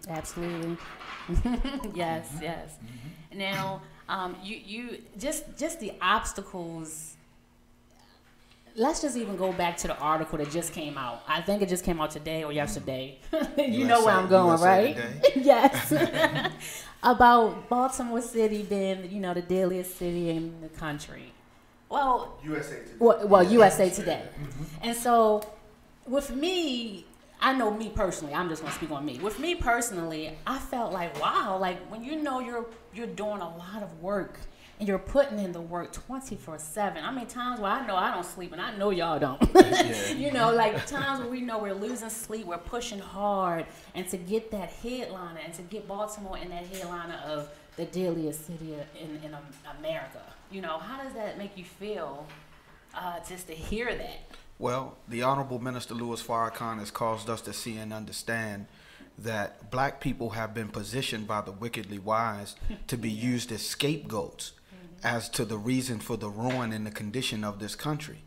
Absolutely. Yes, yes. Now, you just the obstacles. Let's just even go back to the article that just came out. I think it just came out today or yesterday. You know where I'm going, right? Yes. About Baltimore City being, the deadliest city in the country. Well, USA Today. Well, USA Today. And so, with me, I know me personally. I'm just gonna speak on me. With me personally, I felt like, wow, like when you're doing a lot of work and you're putting in the work 24/7. I mean, times where I know I don't sleep, and I know y'all don't. Like times where we know we're losing sleep, we're pushing hard, and to get that headliner and to get Baltimore in that headliner of the deadliest city in America. How does that make you feel just to hear that? Well, the Honorable Minister Louis Farrakhan has caused us to see and understand that black people have been positioned by the wickedly wise to be used as scapegoats as to the reason for the ruin and the condition of this country.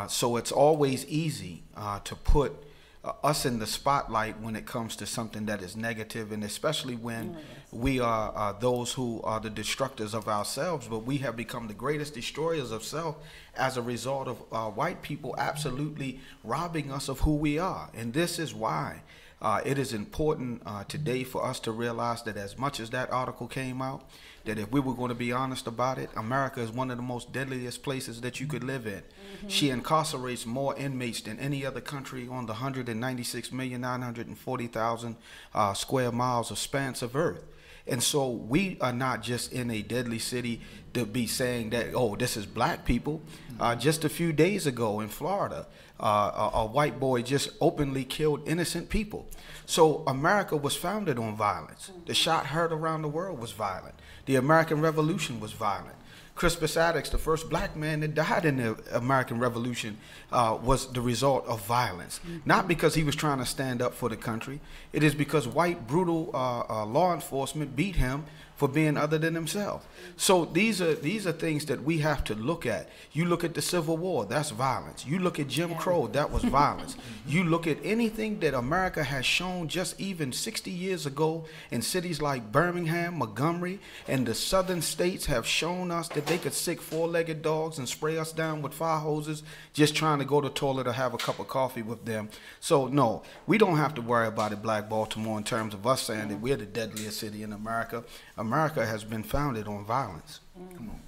So it's always easy to put us in the spotlight when it comes to something that is negative, and especially when we are those who are the destructors of ourselves, but we have become the greatest destroyers of self as a result of white people absolutely robbing us of who we are. And this is why it is important today for us to realize that as much as that article came out, that if we were going to be honest about it, America is one of the most deadliest places that you could live in. She incarcerates more inmates than any other country on the 196,940,000 square miles of span of earth. And so we are not just in a deadly city to be saying that, oh, this is black people. Just a few days ago in Florida, a white boy just openly killed innocent people. So America was founded on violence. The shot heard around the world was violent. The American Revolution was violent. Crispus Attucks, the first black man that died in the American Revolution, was the result of violence. Not because he was trying to stand up for the country. It is because white, brutal law enforcement beat him for being other than himself. So these are things that we have to look at. You look at the Civil War, that's violence. You look at Jim Crow, that was violence. You look at anything that America has shown just even 60 years ago in cities like Birmingham, Montgomery, and the southern states have shown us that they could sick four-legged dogs and spray us down with fire hoses just trying to go to the toilet or have a cup of coffee with them. So no, we don't have to worry about it, Black Baltimore, in terms of us saying that we're the deadliest city in America. America has been founded on violence. Come on.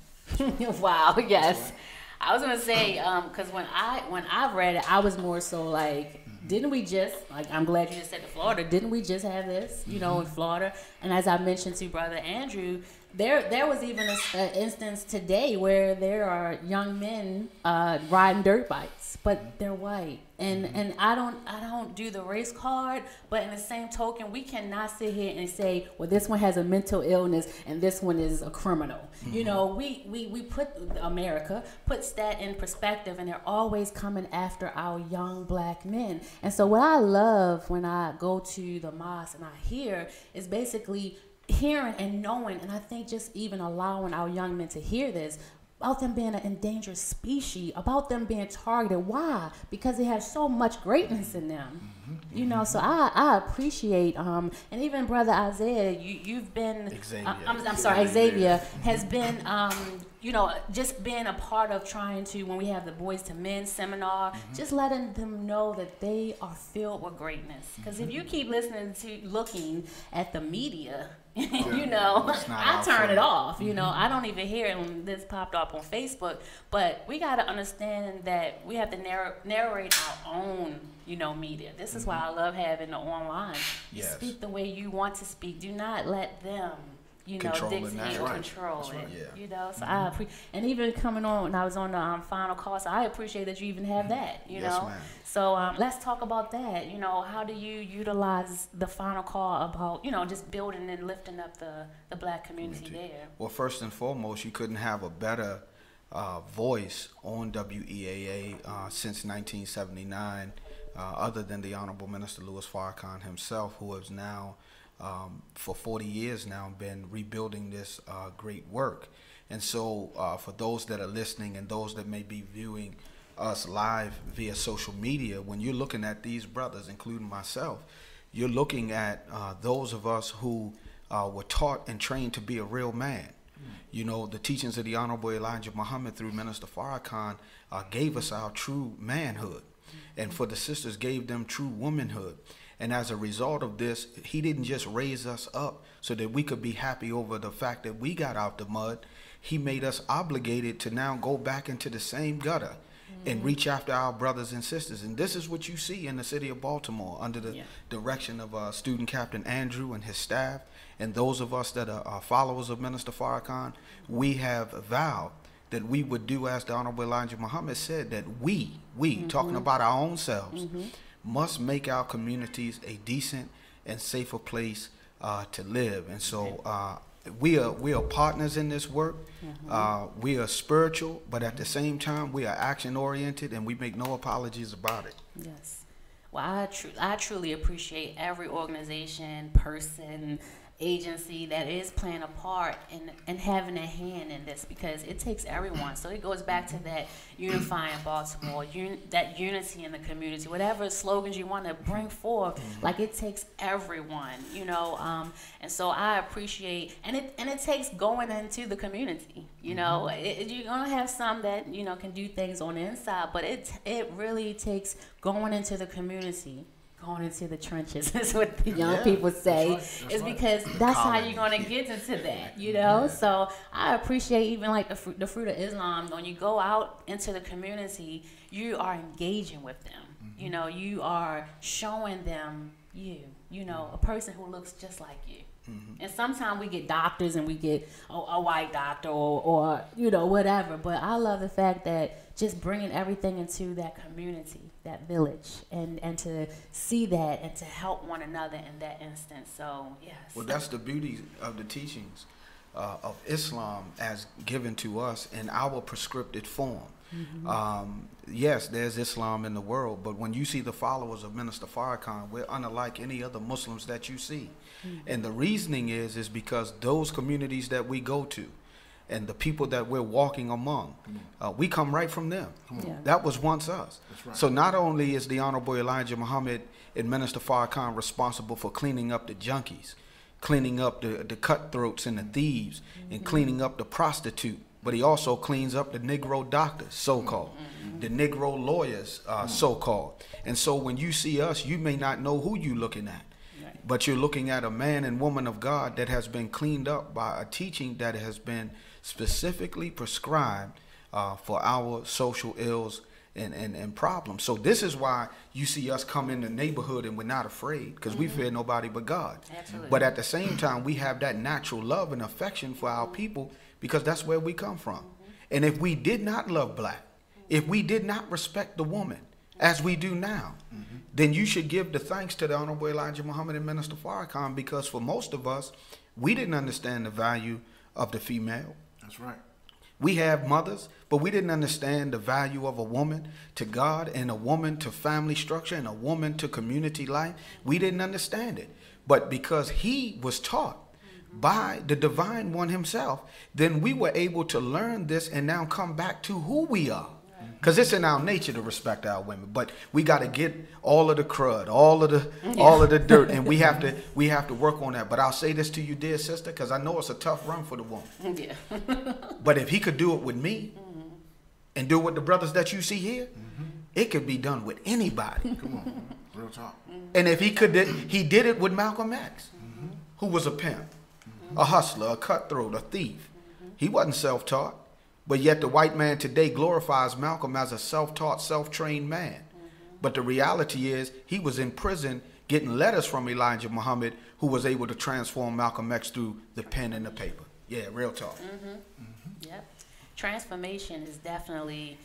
Wow. Yes. I was gonna say because when I read it, I was more so like, didn't we just, like, I'm glad you just said to Florida, didn't we just have this, in Florida? And as I mentioned to Brother Andrew, there was even an instance today where there are young men riding dirt bikes, but they're white. And I don't do the race card, but in the same token, we cannot sit here and say, well, this one has a mental illness and this one is a criminal. We put America puts that in perspective, and they're always coming after our young black men. And so what I love when I go to the mosque and I hear is basically hearing and knowing, and I think just even allowing our young men to hear this, about them being an endangered species, about them being targeted. Why? Because they have so much greatness in them. So I appreciate, and even Brother Isaiah, you've been, Xavier has been, just being a part of trying to, when we have the Boys to Men seminar, just letting them know that they are filled with greatness. Because if you keep looking at the media, I turn it off. I don't even hear it when this popped up on Facebook. But we got to understand that we have to narrate our own, media. This is why I love having the online. Yes. Speak the way you want to speak. Do not let them, control dictate or control it. Right. Yeah. So I appreciate, and even coming on when I was on the final call, so I appreciate that you even have that. Yes, ma'am. So let's talk about that. How do you utilize the final call about just building and lifting up the black community there? Well, first and foremost, you couldn't have a better voice on WEAA since 1979, other than the Honorable Minister Louis Farrakhan himself, who has now for 40 years now been rebuilding this great work. And so for those that are listening and those that may be viewing us live via social media, when you're looking at these brothers, including myself, you're looking at those of us who were taught and trained to be a real man. You know, the teachings of the Honorable Elijah Muhammad through Minister Farrakhan gave us our true manhood, and for the sisters gave them true womanhood. And as a result of this, he didn't just raise us up so that we could be happy over the fact that we got out the mud. He made us obligated to now go back into the same gutter and reach after our brothers and sisters. And this is what you see in the city of Baltimore under the direction of Student Captain Andrew and his staff, and those of us that are followers of Minister Farrakhan. We have vowed that we would do as the Honorable Elijah Muhammad said, that we talking about our own selves, must make our communities a decent and safer place to live. And so we are partners in this work. We are spiritual, but at the same time we are action oriented, and we make no apologies about it. Yes. Well, I truly appreciate every organization, person, agency that is playing a part in having a hand in this, because it takes everyone. So it goes back to that unifying Baltimore, that unity in the community, whatever slogans you want to bring forth, like it takes everyone, you know. And so I appreciate, and it takes going into the community, you know. You're gonna have some that, you know, can do things on the inside, but it really takes going into the community. Going into the trenches is what the young people say. That's right. Because that's how you're going to get into that, you know? So I appreciate even like the Fruit of Islam. When you go out into the community, you are engaging with them. You know, you are showing them you know, a person who looks just like you. And sometimes we get doctors and we get a white doctor or, you know, whatever. But I love the fact that just bringing everything into that community, that village, and to see that and to help one another in that instance. So, yes. Well, that's the beauty of the teachings of Islam as given to us in our prescripted form. Yes, there's Islam in the world, but when you see the followers of Minister Farrakhan, we're unlike any other Muslims that you see. And the reasoning is because those communities that we go to and the people that we're walking among, we come right from them. That was once us. Right. So not only is the Honorable Elijah Muhammad and Minister Farrakhan responsible for cleaning up the junkies, cleaning up the cutthroats and the thieves, and cleaning up the prostitute, but he also cleans up the Negro doctors, so-called, the Negro lawyers, so-called. And so when you see us, you may not know who you're looking at, but you're looking at a man and woman of God that has been cleaned up by a teaching that has been specifically prescribed for our social ills and problems. So this is why you see us come in the neighborhood and we're not afraid, because we fear nobody but God. Absolutely. But at the same time, we have that natural love and affection for our people, because that's where we come from. And if we did not love black, if we did not respect the woman as we do now, then you should give the thanks to the Honorable Elijah Muhammad and Minister Farrakhan, because for most of us, we didn't understand the value of the female. That's right. We have mothers, but we didn't understand the value of a woman to God, and a woman to family structure, and a woman to community life. We didn't understand it. But because he was taught by the divine one himself, then we were able to learn this and now come back to who we are. Because it's in our nature to respect our women, but we got to get all of the crud, all of the dirt, and we have to work on that. But I'll say this to you, dear sister, because I know it's a tough run for the woman. But if he could do it with me, and do it with the brothers that you see here, it could be done with anybody. Come on, real talk. And if he did it with Malcolm X, who was a pimp, a hustler, a cutthroat, a thief. He wasn't self-taught. But yet the white man today glorifies Malcolm as a self-taught, self-trained man. But the reality is he was in prison getting letters from Elijah Muhammad, who was able to transform Malcolm X through the pen and the paper. Yeah, real talk. Yep. Transformation is definitely,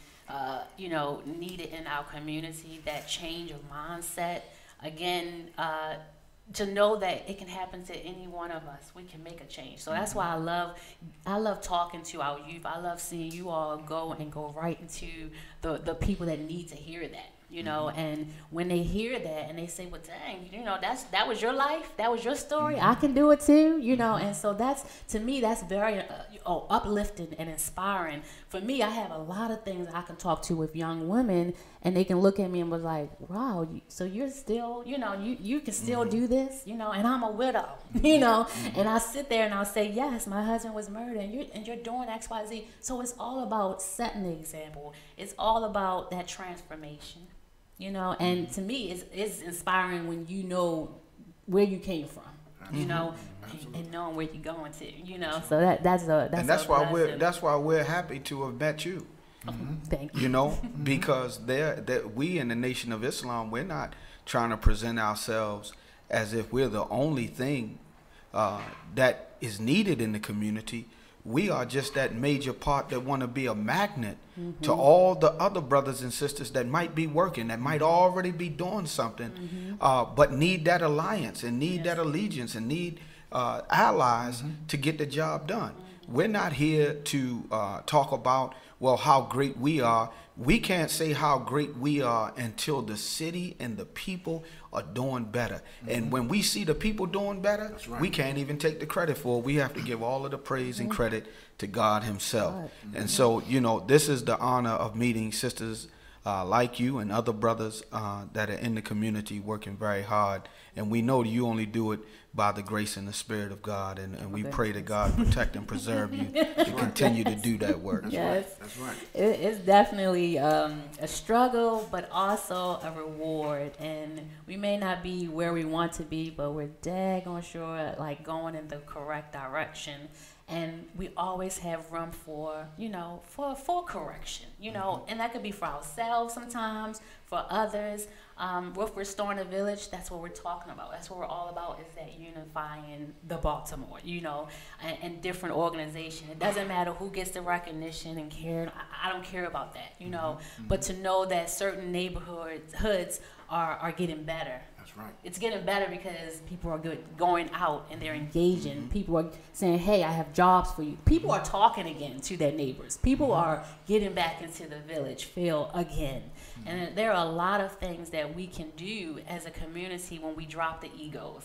you know, needed in our community, that change of mindset. Again, to know that it can happen to any one of us, we can make a change. So that's why I love talking to our youth. I love seeing you all go right into the people that need to hear that. you know. And when they hear that and they say, well, dang, you know, that was your life, that was your story, I can do it too, you know. And so that's, to me, that's very uplifting and inspiring. For me, I have a lot of things I can talk to with young women, and they can look at me and be like, wow, so you're still, you know, you can still do this, you know, and I'm a widow, you know. And I sit there and I'll say, yes, my husband was murdered, and you're doing X, Y, Z. So it's all about setting the example. It's all about that transformation, you know. And to me, it's inspiring when you know where you came from, you know, and knowing where you're going to, you know. So that's why we're happy to have met you. Thank you. You know, because we in the Nation of Islam, we're not trying to present ourselves as if we're the only thing that is needed in the community. We are just that major part that want to be a magnet to all the other brothers and sisters that might be working, that might already be doing something, but need that alliance and need that allegiance and need allies to get the job done. We're not here to talk about, well, how great we are. We can't say how great we are until the city and the people are doing better. And when we see the people doing better, we can't even take the credit for it. We have to give all of the praise and credit to God himself. And so, you know, this is the honor of meeting sisters like you and other brothers that are in the community working very hard. And we know you only do it by the grace and the Spirit of God. And we pray that God protect and preserve you to continue to do that work. Yes. That's right. It's definitely a struggle, but also a reward. And we may not be where we want to be, but we're daggone sure like going in the correct direction. And we always have room for, you know, for correction, you know, and that could be for ourselves sometimes, for others. With Restoring the Village, that's what we're talking about. That's what we're all about, is that unifying the Baltimore, you know, and different organizations. It doesn't matter who gets the recognition and care. I don't care about that, you know, but to know that certain neighborhoods are getting better. Right. It's getting better because people are going out and they're engaging. People are saying, hey, I have jobs for you. People are talking again to their neighbors. People are getting back into the village feel again. And there are a lot of things that we can do as a community when we drop the egos.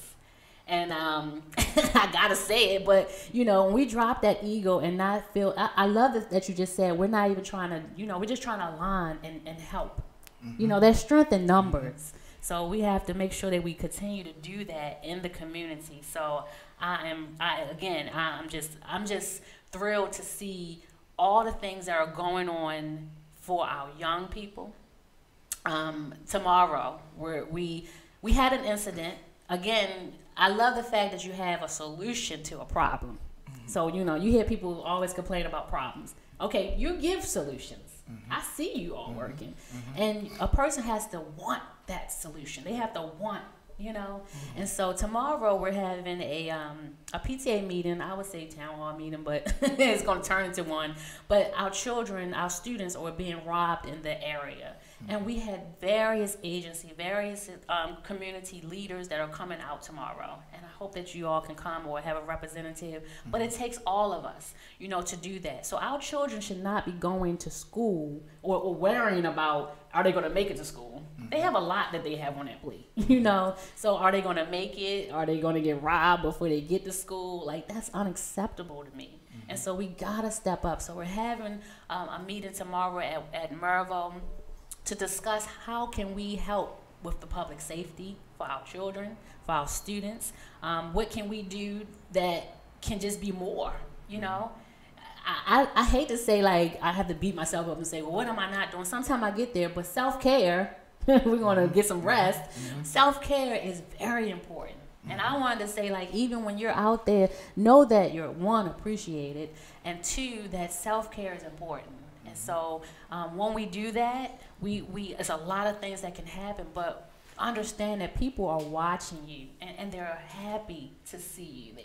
And I gotta say it, but you know, when we drop that ego and not feel, I love that you just said, we're not even trying to, you know, we're just trying to align and help. You know, there's strength in numbers. So we have to make sure that we continue to do that in the community. So I'm just thrilled to see all the things that are going on for our young people. Tomorrow, we had an incident. Again, I love the fact that you have a solution to a problem. So, you know, you hear people always complain about problems. Okay, you give solutions. I see you all working. And a person has to want that solution. They have to want, you know. And so tomorrow we're having a PTA meeting. I would say town hall meeting, but it's going to turn into one. But our children, our students are being robbed in the area. And we had various agencies, various community leaders that are coming out tomorrow. And I hope that you all can come or have a representative. But it takes all of us, you know, to do that. So our children should not be going to school or worrying about, are they going to make it to school? They have a lot that they have on their plate, you know. So are they going to make it? Are they going to get robbed before they get to school? Like, that's unacceptable to me. And so we got to step up. So we're having a meeting tomorrow at Mervo to discuss how can we help with the public safety for our children, for our students. What can we do that can just be more, you know? I hate to say, like, I have to beat myself up and say, well, what am I not doing? Sometimes I get there, but self-care, we're going to get some rest. Self-care is very important. And I wanted to say, like, even when you're out there, know that you're, one, appreciated, and two, that self-care is important. And so when we do that, it's a lot of things that can happen, but understand that people are watching you, and they're happy to see you there.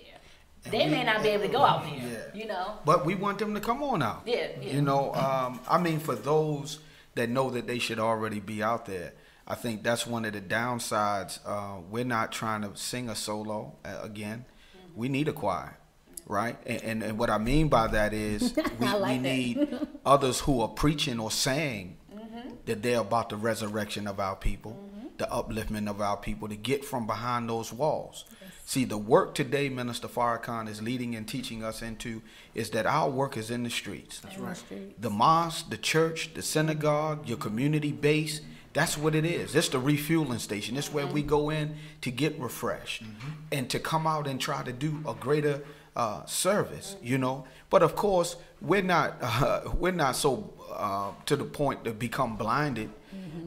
They may not be able to go out there, you know. But we want them to come on out. Yeah. You know, I mean, for those that know that they should already be out there, I think that's one of the downsides. We're not trying to sing a solo again. We need a choir. Right, and what I mean by that is we need others who are preaching or saying that they're about the resurrection of our people, the upliftment of our people, to get from behind those walls. Yes. See, the work today Minister Farrakhan is leading and teaching us into is that our work is in the streets. That's right. The mosque, the church, the synagogue, your community base, that's what it is. It's the refueling station. It's where we go in to get refreshed and to come out and try to do a greater service, you know. But of course, we're not so to the point to become blinded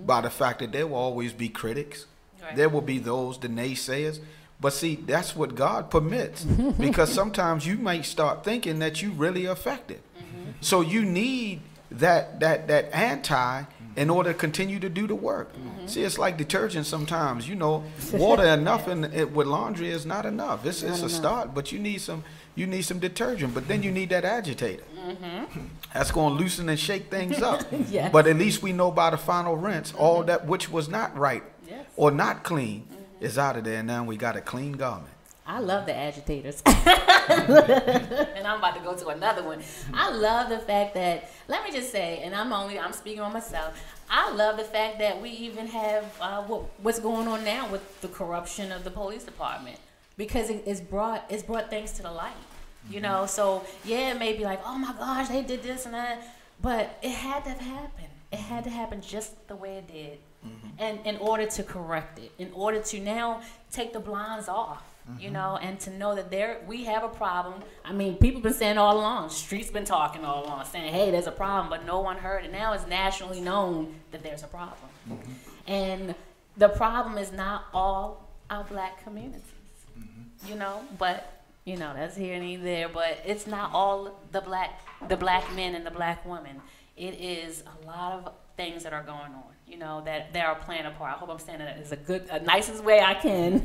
by the fact that there will always be critics. Right. There will be those, the naysayers. But see, that's what God permits, because sometimes you might start thinking that you really affected. So you need that anti in order to continue to do the work. See, it's like detergent sometimes, you know, water enough with laundry is not enough. It's a start, but you need some detergent, but then you need that agitator. That's going to loosen and shake things up. Yes. But at least we know by the final rinse, all that which was not right or not clean is out of there, and now we got a clean garment. I love the agitators. And I'm about to go to another one. I love the fact that, let me just say, and I'm speaking on myself, I love the fact that we even have what's going on now with the corruption of the police department, because it's brought things to the light. You know, so yeah, it may be like, oh my gosh, they did this and that, but it had to happen. It had to happen just the way it did. And in order to correct it, in order to now take the blinds off, you know, and to know that we have a problem. I mean, people been saying all along, streets been talking all along, saying, hey, there's a problem, but no one heard it. Now it's nationally known that there's a problem. And the problem is not all our black communities, you know, but you know, that's here and there, but it's not all the black men and the black women. It is a lot of things that are going on, you know, that they are playing a part. I hope I'm saying that is a nicest way I can.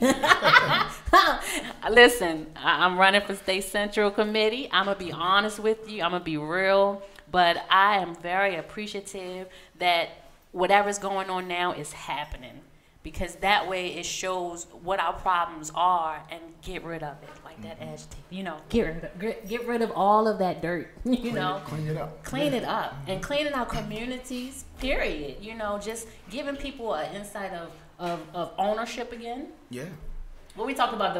Listen, I'm running for State Central Committee. I'm going to be honest with you. I'm going to be real, but I am very appreciative that whatever's going on now is happening, because that way it shows what our problems are and get rid of it, like that agitate. You know, get rid of all of that dirt. You know, clean it up. Clean it up, and cleaning our communities. Period. You know, just giving people an insight of ownership again. Yeah. When we talked about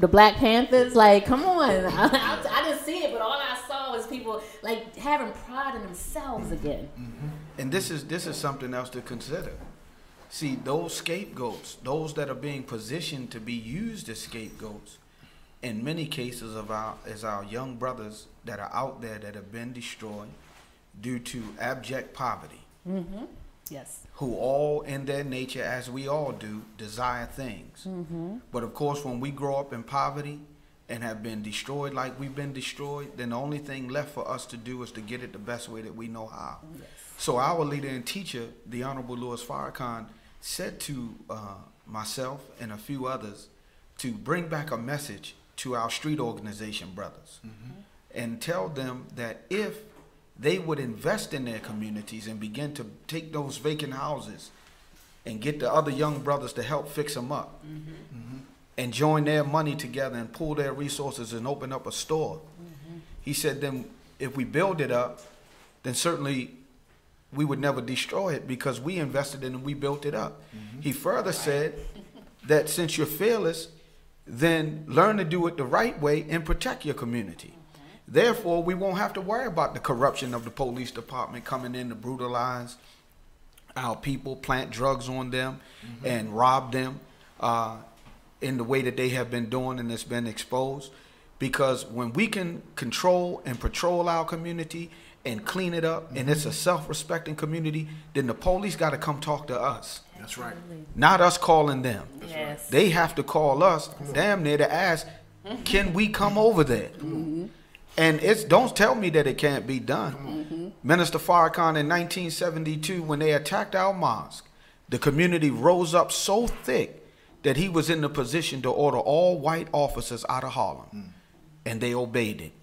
the Black Panthers, like, come on, I didn't see it, but all I saw was people like having pride in themselves again. And this is something else to consider. See, those scapegoats, those that are being positioned to be used as scapegoats, in many cases is our young brothers that are out there that have been destroyed due to abject poverty. Yes. Who all in their nature, as we all do, desire things. But of course, when we grow up in poverty and have been destroyed like we've been destroyed, then the only thing left for us to do is to get it the best way that we know how. Yes. So our leader and teacher, the Honorable Louis Farrakhan, said to myself and a few others to bring back a message to our street organization brothers and tell them that if they would invest in their communities and begin to take those vacant houses and get the other young brothers to help fix them up and join their money together and pool their resources and open up a store. He said, then if we build it up, then certainly we would never destroy it, because we invested in it and we built it up. He further said that since you're fearless, then learn to do it the right way and protect your community. Therefore, we won't have to worry about the corruption of the police department coming in to brutalize our people, plant drugs on them, and rob them in the way that they have been doing and it's been exposed. Because when we can control and patrol our community and clean it up, and it's a self-respecting community, then the police got to come talk to us. That's right. Not us calling them. Yes. They have to call us damn near to ask, can we come over there? And don't tell me that it can't be done. Minister Farrakhan in 1972, when they attacked our mosque, the community rose up so thick that he was in the position to order all white officers out of Harlem. And they obeyed it.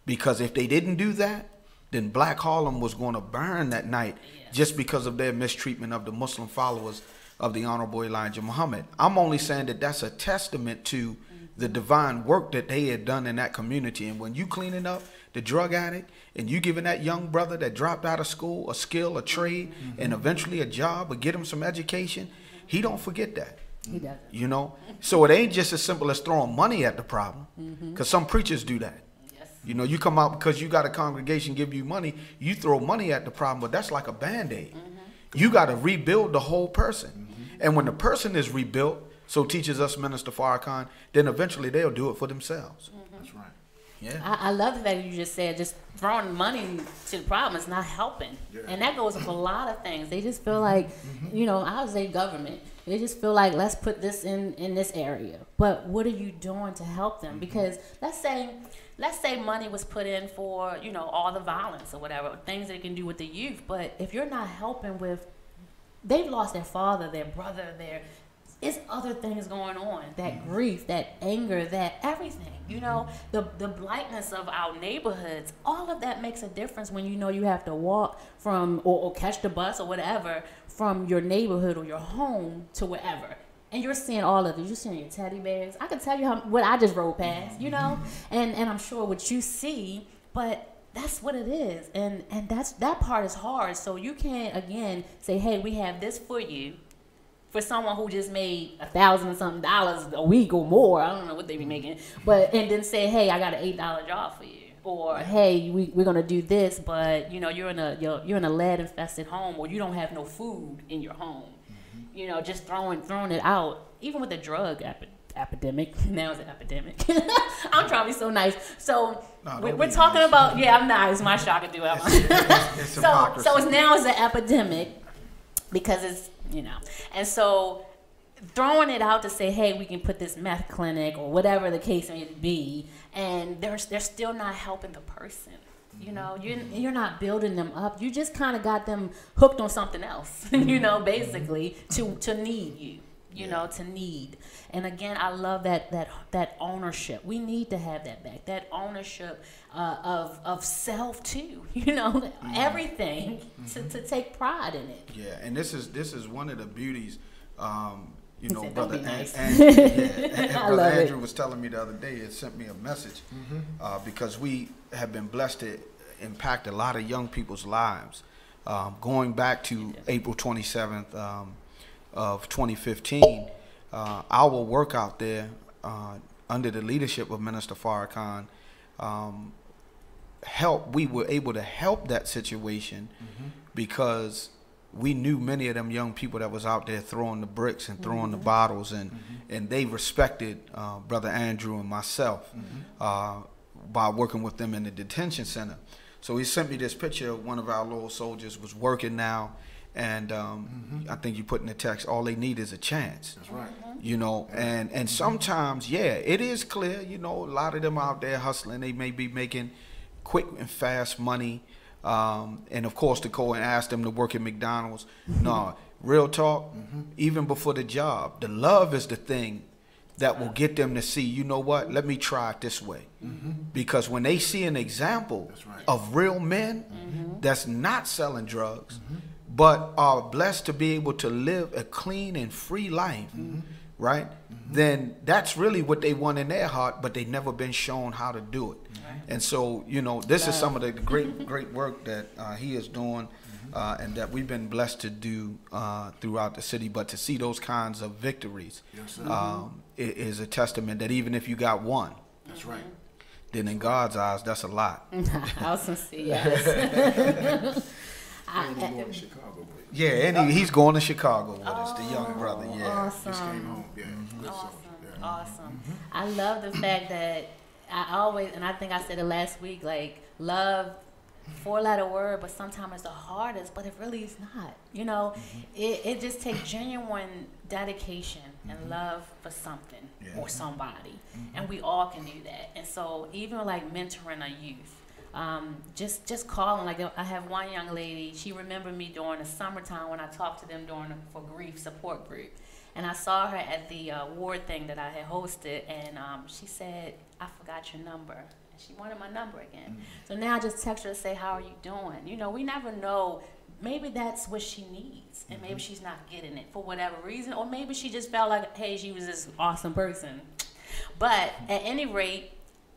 Because if they didn't do that, then Black Harlem was going to burn that night, just because of their mistreatment of the Muslim followers of the Honorable Elijah Muhammad. I'm only saying that that's a testament to the divine work that they had done in that community. And when you clean it up, the drug addict, and you giving that young brother that dropped out of school a skill, a trade, and eventually a job, or get him some education, he don't forget that. He doesn't. You know? So it ain't just as simple as throwing money at the problem, because some preachers do that. Yes. You know, you come out because you got a congregation give you money, you throw money at the problem, but that's like a Band-Aid. You got to rebuild the whole person. And when the person is rebuilt, so teaches us Minister Farrakhan, then eventually they'll do it for themselves. That's right. Yeah. I love the fact that you just said just throwing money to the problem is not helping. Yeah. And that goes with a lot of things. They just feel like, you know, I would say government. They just feel like, let's put this in this area. But what are you doing to help them? Because let's say money was put in for, you know, all the violence or whatever, things that it can do with the youth. But if you're not helping with, they've lost their father, their brother, it's other things going on, that grief, that anger, that everything, you know, the blightness of our neighborhoods, all of that makes a difference when you know you have to walk from, or catch the bus or whatever, from your neighborhood or your home to wherever. And you're seeing all of it. You're seeing your teddy bears. I can tell you what I just rode past, you know, and I'm sure what you see, but that's what it is. And that part is hard. So you can't, again, say, hey, we have this for you. For someone who just made $1,000 and something a week or more, I don't know what they be making, and then say, hey, I got an $8 job for you, or hey, we're gonna do this, but you know you're in a lead infested home, or you don't have no food in your home, you know, just throwing it out. Even with the drug epidemic, now it's an epidemic. I'm trying to be so nice. So we're talking about, I'm not. It's my shock to do it. So it's now it's an epidemic because it's. You know, and so throwing it out to say, hey, we can put this meth clinic or whatever the case may be, and they're still not helping the person. You know, you're not building them up. You just kind of got them hooked on something else. You know, basically to need you. You know, to need. And again, I love that ownership. We need to have that back. That ownership of self too. You know, everything to take pride in it. Yeah, and this is one of the beauties. You know, said, brother nice. brother Andrew was telling me the other day. It sent me a message because we have been blessed to impact a lot of young people's lives. Going back to April 27th. Of 2015, our work out there under the leadership of Minister Farrakhan we were able to help that situation because we knew many of them young people that was out there throwing the bricks and throwing the bottles, and they respected Brother Andrew and myself by working with them in the detention center. So he sent me this picture of one of our little soldiers was working now. And I think you put in the text, all they need is a chance. That's right. You know, and sometimes, it is clear, you know, a lot of them out there hustling. They may be making quick and fast money. And, of course, to go and ask them to work at McDonald's. No, real talk, even before the job, the love is the thing that will get them to see, you know what, let me try it this way. Because when they see an example of real men that's not selling drugs, but are blessed to be able to live a clean and free life, right? Then that's really what they want in their heart, but they've never been shown how to do it. And so, you know, this is some of the great work that he is doing and that we've been blessed to do throughout the city. But to see those kinds of victories is a testament that even if you got one, that's right. Then in God's eyes, that's a lot. I was gonna say yes. And he's going to Chicago with us. Yeah, and he's going to Chicago with us, the young brother. Yeah, awesome. Just came home. Yeah, Awesome. I love the fact that I always, and I think I said it last week, like love, 4-letter word, but sometimes it's the hardest, but it really is not. You know, it just takes genuine dedication and love for something or somebody, and we all can do that. And so even like mentoring a youth. Just calling. Like I have one young lady, she remembered me during the summertime when I talked to them for grief support group, and I saw her at the award thing that I had hosted, and she said, I forgot your number, and she wanted my number again. So now I just text her to say, how are you doing? You know, we never know, maybe that's what she needs, and maybe she's not getting it for whatever reason, or maybe she just felt like, hey, she was this awesome person. But at any rate,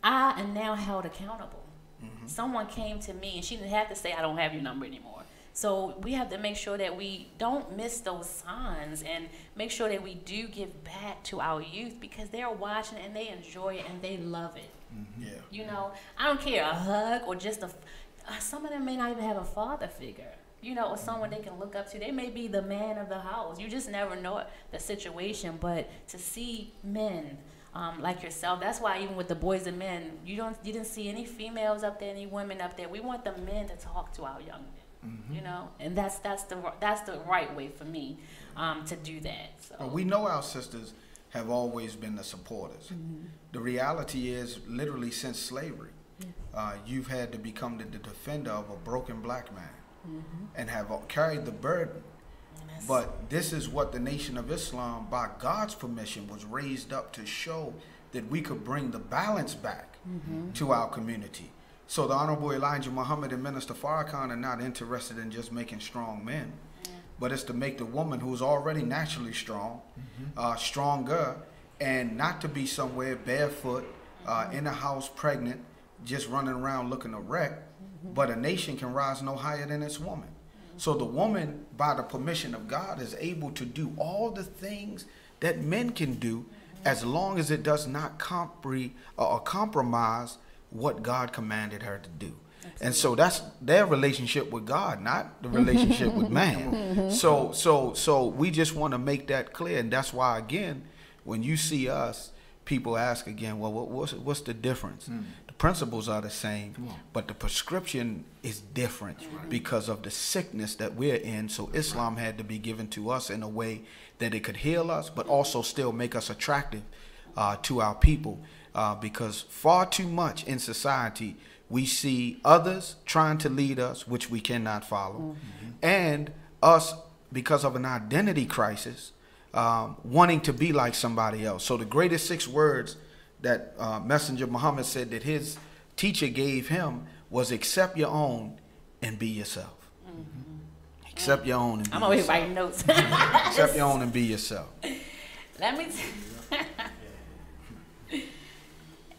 I am now held accountable. Someone came to me and she didn't have to say, I don't have your number anymore. So we have to make sure that we don't miss those signs and make sure that we do give back to our youth, because they're watching and they enjoy it and they love it. Yeah. You know, I don't care, a hug or just some of them may not even have a father figure, you know, or someone they can look up to. They may be the man of the house. You just never know the situation. But to see men like yourself, that's why even with the boys and men, you didn't see any females up there, any women up there. We want the men to talk to our young men. You know, and that's the right way for me to do that. So Well, we know our sisters have always been the supporters. The reality is, literally since slavery, you've had to become the defender of a broken black man and have carried the burden. But this is what the Nation of Islam, by God's permission, was raised up to show, that we could bring the balance back to our community. So the Honorable Elijah Muhammad and Minister Farrakhan are not interested in just making strong men, but it's to make the woman who's already naturally strong, stronger, and not to be somewhere barefoot, in a house pregnant, just running around looking a wreck, but a nation can rise no higher than its woman. So the woman, by the permission of God, is able to do all the things that men can do, as long as it does not compromise what God commanded her to do. Absolutely. And so that's their relationship with God, not the relationship with man. So we just want to make that clear. And that's why, again, when you see us, people ask again, well, what's the difference? The principles are the same, but the prescription is different because of the sickness that we're in. So Islam had to be given to us in a way that it could heal us, but also still make us attractive to our people. Because far too much in society, we see others trying to lead us, which we cannot follow, and us, because of an identity crisis, wanting to be like somebody else. So the greatest 6 words that Messenger Muhammad said that his teacher gave him was, accept your own and be yourself. Accept your own and be I'm over here yourself. writing notes. Accept your own and be yourself. Let me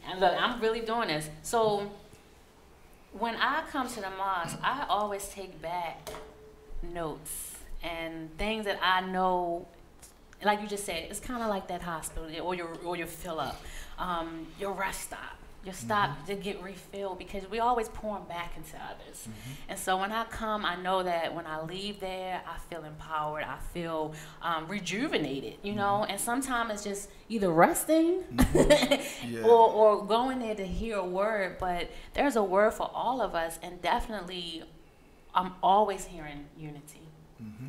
and look, I'm really doing this. So when I come to the mosque, I always take back notes and things that I know, like you just said, it's kind of like that hospital or your fill up, your rest stop. Your stop to get refilled, because we always pouring back into others. And so when I come, I know that when I leave there, I feel empowered, I feel rejuvenated, you know. And sometimes it's just either resting or going there to hear a word. But there's a word for all of us, and definitely I'm always hearing unity.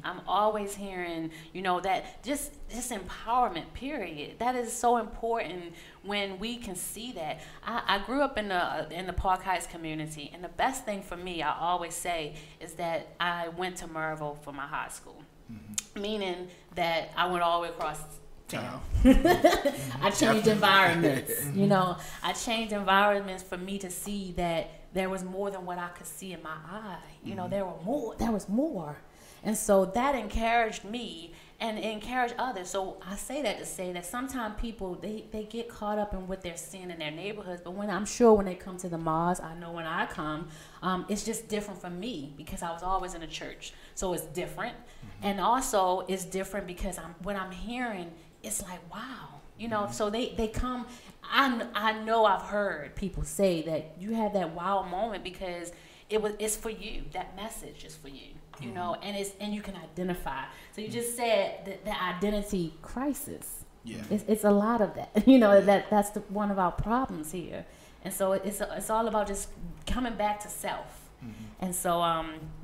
I'm always hearing, you know, that just empowerment, period. That is so important when we can see that. I grew up in the Park Heights community, and the best thing for me, I always say, is that I went to Maryville for my high school, meaning that I went all the way across town. I changed environments, you know. I changed environments for me to see that there was more than what I could see in my eye. You know, there was more. And so that encouraged me and encouraged others. So I say that to say that sometimes people, they get caught up in what they're seeing in their neighborhoods. But when they come to the mosque, I know when I come, it's just different for me because I was always in a church. So it's different. And also it's different because what I'm hearing, it's like, wow. You know, so they come. I know I've heard people say that you have that wow moment because it's for you. That message is for you. You know, and you can identify. So you just said the identity crisis. Yeah, it's a lot of that. You know, that's one of our problems here. And so it's all about just coming back to self. And so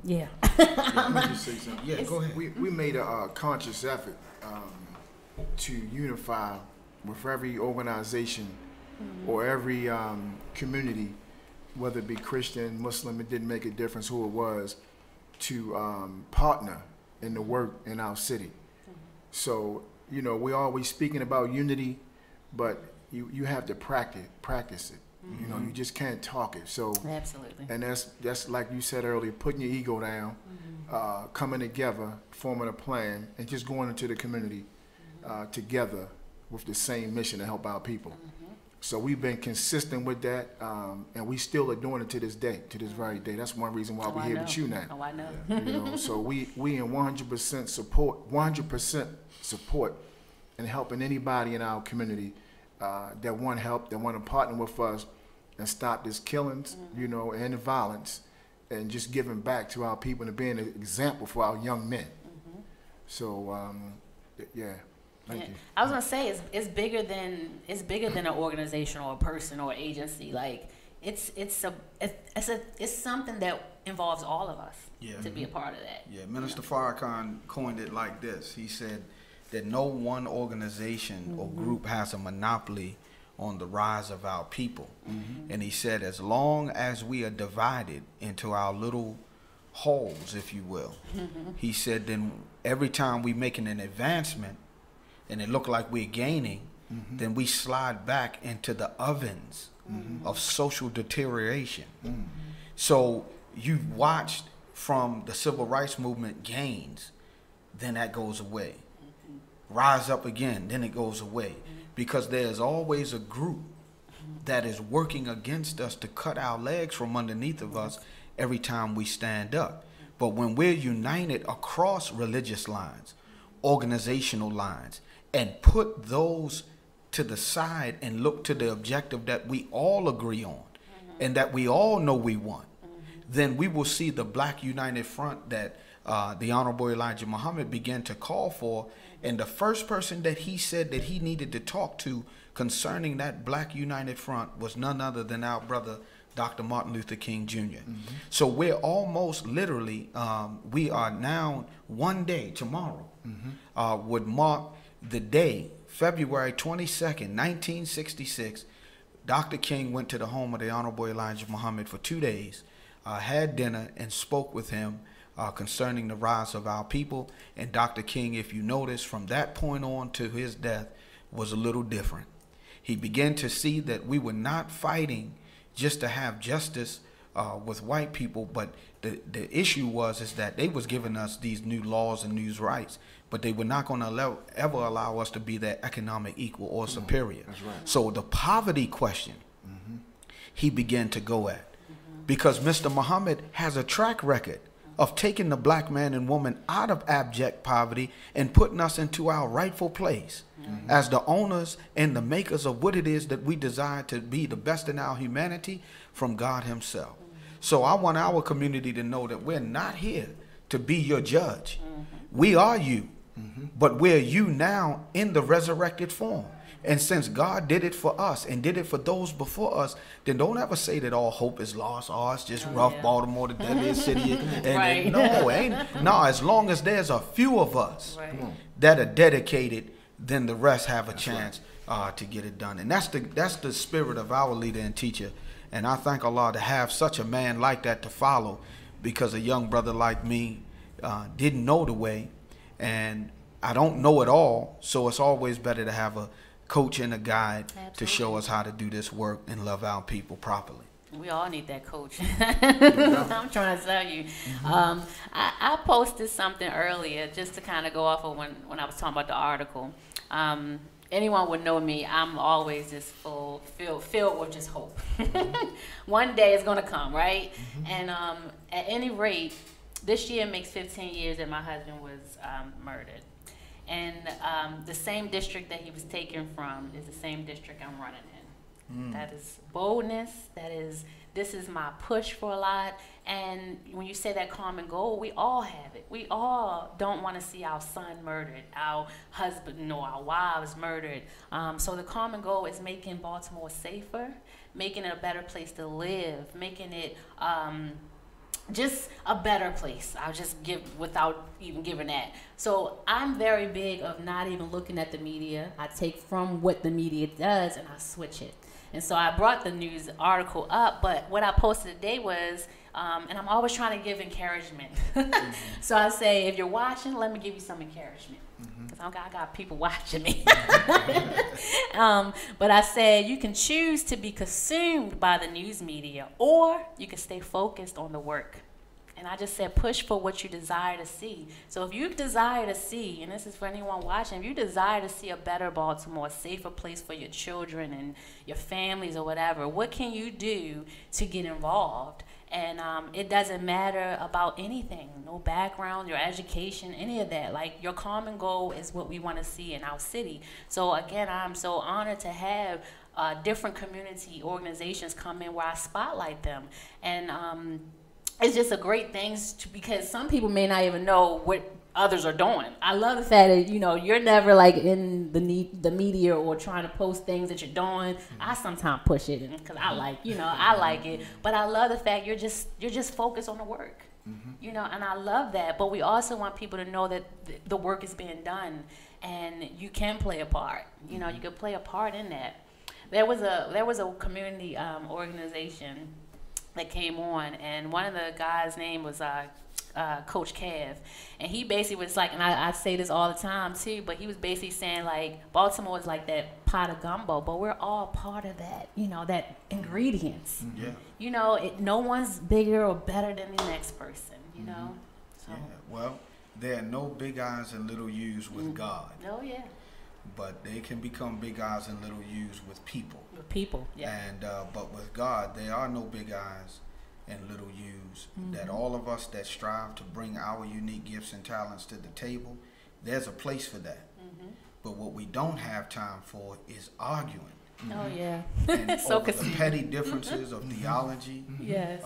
yeah. Let me just say something. Yeah, go ahead. We made a conscious effort to unify with every organization or every community, whether it be Christian, Muslim, it didn't make a difference who it was, to partner in the work in our city. So, you know, we're always speaking about unity, but you have to practice it. You know, you just can't talk it. So absolutely. And that's like you said earlier, putting your ego down, coming together, forming a plan, and just going into the community together with the same mission to help our people. So we've been consistent with that, and we still are doing it to this day, to this very day. That's one reason why we're here with you now. Oh, I know. You know, so we in 100% support, 100% support in helping anybody in our community that want help, that want to partner with us and stop this killings, you know, and the violence, and just giving back to our people and being an example for our young men. So, yeah. Thank you. I was gonna say it's bigger than an organization or a person or agency. Like it's something that involves all of us to be a part of that. Yeah, Minister Farrakhan coined it like this. He said that no one organization or group has a monopoly on the rise of our people. And he said as long as we are divided into our little holes, if you will, he said then every time we making an advancement and it look like we're gaining, then we slide back into the ovens of social deterioration. So you watched from the civil rights movement gains, then that goes away. Rise up again, then it goes away. Because there's always a group that is working against us to cut our legs from underneath of us every time we stand up. But when we're united across religious lines, organizational lines, and put those to the side and look to the objective that we all agree on and that we all know we want, then we will see the Black United Front that the Honorable Elijah Muhammad began to call for. And the first person that he said that he needed to talk to concerning that Black United Front was none other than our brother, Dr. Martin Luther King Jr. So we're almost literally, we are now one day, tomorrow, would mark the day, February 22nd, 1966, Dr. King went to the home of the Honorable Elijah Muhammad for 2 days, had dinner and spoke with him concerning the rise of our people. And Dr. King, if you notice, from that point on to his death was a little different. He began to see that we were not fighting just to have justice with white people, but the issue is that they was giving us these new laws and new rights, but they were not going to ever allow us to be their economic equal or superior. That's right. So the poverty question, he began to go at, because Mr. Muhammad has a track record of taking the black man and woman out of abject poverty and putting us into our rightful place as the owners and the makers of what it is that we desire to be, the best in our humanity from God himself. So I want our community to know that we're not here to be your judge. We are you, but we're you now in the resurrected form. And since God did it for us and did it for those before us, then don't ever say that all hope is lost. Oh, it's just rough, Baltimore, the deadliest city. And no, as long as there's a few of us that are dedicated, then the rest have a chance to get it done. And that's the spirit of our leader and teacher. And I thank Allah to have such a man like that to follow, because a young brother like me didn't know the way, and I don't know it all. So it's always better to have a coach and a guide to show us how to do this work and love our people properly. We all need that coach. I'm trying to tell you. I posted something earlier just to kind of go off of when I was talking about the article. Anyone would know me, I'm always just filled with just hope. One day it's going to come, right? And at any rate, this year makes 15 years that my husband was murdered. And the same district that he was taken from is the same district I'm running in. That is boldness. This is my push for a lot. And when you say that common goal, we all have it. We all don't want to see our son murdered, our husband or our wives murdered. So the common goal is making Baltimore safer, making it a better place to live, making it just a better place. I'll just give without even giving that. So I'm very big of not even looking at the media. I take from what the media does and I switch it. And so I brought the news article up, but what I posted today was, and I'm always trying to give encouragement. So I say, if you're watching, let me give you some encouragement. Because I got people watching me. But I said, you can choose to be consumed by the news media, or you can stay focused on the work. And I just said, push for what you desire to see. So if you desire to see, and this is for anyone watching, if you desire to see a better Baltimore, a safer place for your children and your families or whatever, what can you do to get involved? And it doesn't matter about anything, no background, your education, any of that. Like, your common goal is what we want to see in our city. So again, I'm so honored to have different community organizations come in where I spotlight them. And it's just a great thing because some people may not even know what others are doing. I love the fact that, you know, you're never like in the media or trying to post things that you're doing. I sometimes push it because I like, you know, I like it. But I love the fact you're just focused on the work. You know, and I love that. But we also want people to know that the work is being done and you can play a part. You know, you can play a part in that. There was a community organization that came on, and one of the guys' name was Coach Cav, and he basically was like, and I say this all the time too, but he was basically saying like Baltimore is like that pot of gumbo, but we're all part of that, you know, that ingredients. Yeah. You know, no one's bigger or better than the next person. You know. So. Yeah. Well, there are no big eyes and little U's with God. Oh yeah. But they can become big eyes and little U's with people. With people, yeah. And but with God, there are no big eyes and little U's. That all of us that strive to bring our unique gifts and talents to the table, there's a place for that. But what we don't have time for is arguing. Oh yeah. And So over the petty differences of theology. Yes.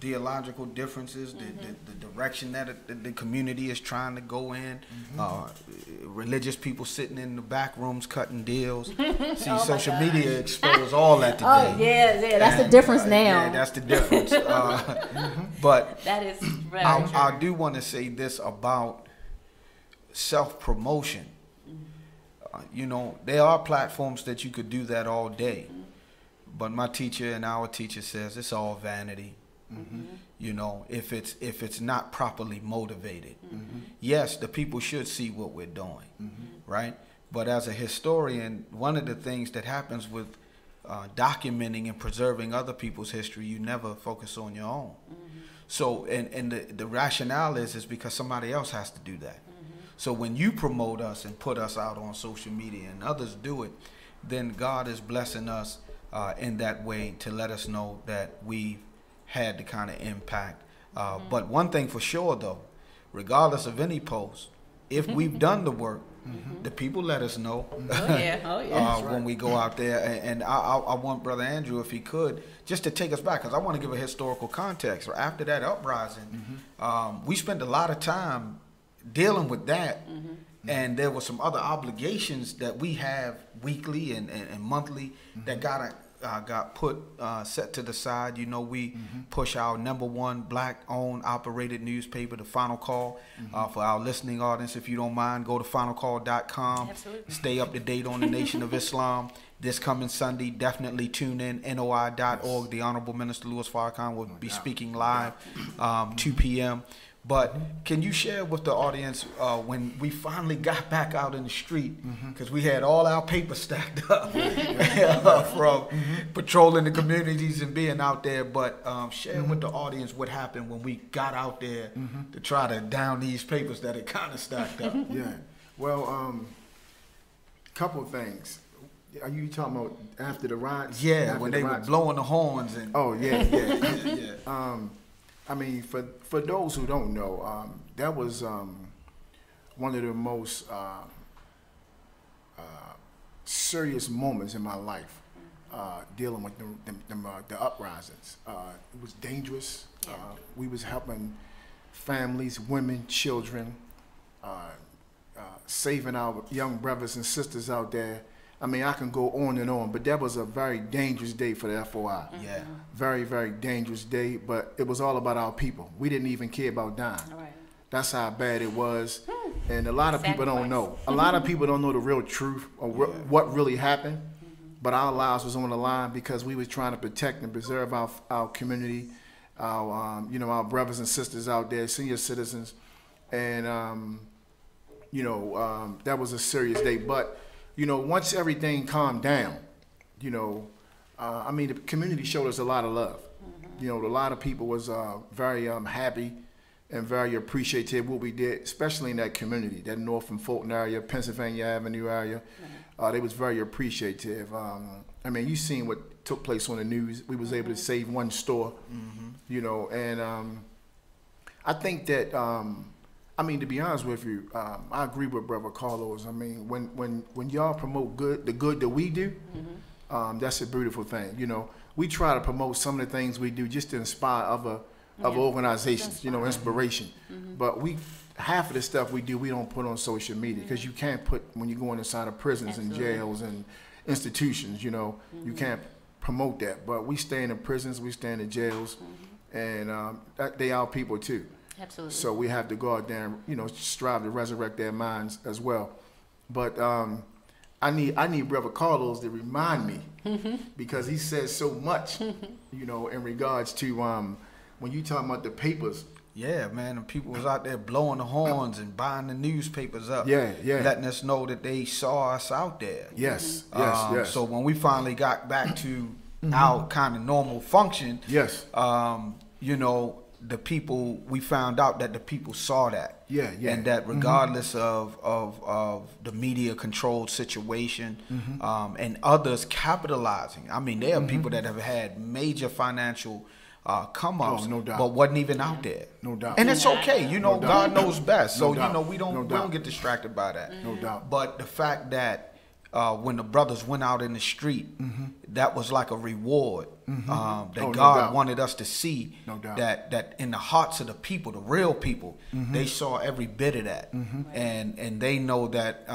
Theological differences, the direction that the community is trying to go in, religious people sitting in the back rooms cutting deals. See, social media expose all that today. Oh yeah, that's the difference now. Yeah, that's the difference. But that is very I do want to say this about self-promotion. You know, there are platforms that you could do that all day, but my teacher and our teacher says it's all vanity. You know, if it's not properly motivated. Yes, the people should see what we're doing, right? But as a historian, one of the things that happens with documenting and preserving other people's history, you never focus on your own. So, and the rationale is because somebody else has to do that. So when you promote us and put us out on social media and others do it, then God is blessing us in that way to let us know that we had the kind of impact. But one thing for sure, though, regardless of any post, if we've done the work, the people let us know. When we go out there. And I want Brother Andrew, if he could, just to take us back, because I want to give a historical context. After that uprising, we spent a lot of time dealing with that. And there were some other obligations that we have weekly and monthly that got put set to the side. You know, we push our #1 black-owned operated newspaper, The Final Call. For our listening audience, if you don't mind, go to finalcall.com. Absolutely. Stay up to date on the Nation of Islam. This coming Sunday, definitely tune in, NOI.org. The Honorable Minister Louis Farrakhan will be speaking live 2 p.m. But can you share with the audience when we finally got back out in the street, because we had all our paper stacked up from patrolling the communities and being out there, but share with the audience what happened when we got out there to try to down these papers that had kind of stacked up. Yeah. Well, couple of things. Are you talking about after the riots? Yeah, after when the they were riots? blowing the horns. And Oh, yeah. yeah. I mean, for those who don't know, that was one of the most serious moments in my life, dealing with the uprisings. It was dangerous. We was helping families, women, children, saving our young brothers and sisters out there. I mean, I can go on and on, but that was a very dangerous day for the FOI. Yeah. Very, very dangerous day, but it was all about our people. We didn't even care about dying. Right. That's how bad it was. And a lot of people don't Sacrifice. know. A lot of people don't know the real truth or what really happened. But our lives was on the line because we was trying to protect and preserve our community, our brothers and sisters out there, senior citizens. And, that was a serious day. But, once everything calmed down, the community showed us a lot of love. You know, a lot of people was very happy and very appreciative of what we did, especially in that community, that North and Fulton area, Pennsylvania Avenue area. They was very appreciative. I mean, you seen what took place on the news. We was able to save one store, you know, and I think that, I mean, to be honest with you, I agree with Brother Carlos. I mean, when y'all promote the good that we do, that's a beautiful thing. You know, we try to promote some of the things we do just to inspire other organizations, you know, inspiration. But half of the stuff we do, we don't put on social media because you can't put, when you're going inside of prisons and jails and institutions, you know, you can't promote that. But we stay in the prisons, we stay in the jails, and they our people too. Absolutely. So we have to go out there and, you know, strive to resurrect their minds as well. But I need Brother Carlos to remind me because he says so much, you know, in regards to when you talking about the papers. Yeah, man, and people was out there blowing the horns and buying the newspapers up. Yeah. Letting us know that they saw us out there. Yes. So when we finally got back to our kind of normal function, you know, the people, we found out that the people saw that. Yeah. And that regardless of the media controlled situation, and others capitalizing. I mean, there are people that have had major financial come ups, no doubt, but wasn't even out there. No doubt. And it's okay, you know, No God doubt. knows best. So, No doubt. you know, we No don't doubt. get distracted by that. No doubt. But the fact that when the brothers went out in the street, that was like a reward that no God doubt. wanted us to see. No doubt. That in the hearts of the people, the real people, they saw every bit of that, and they know that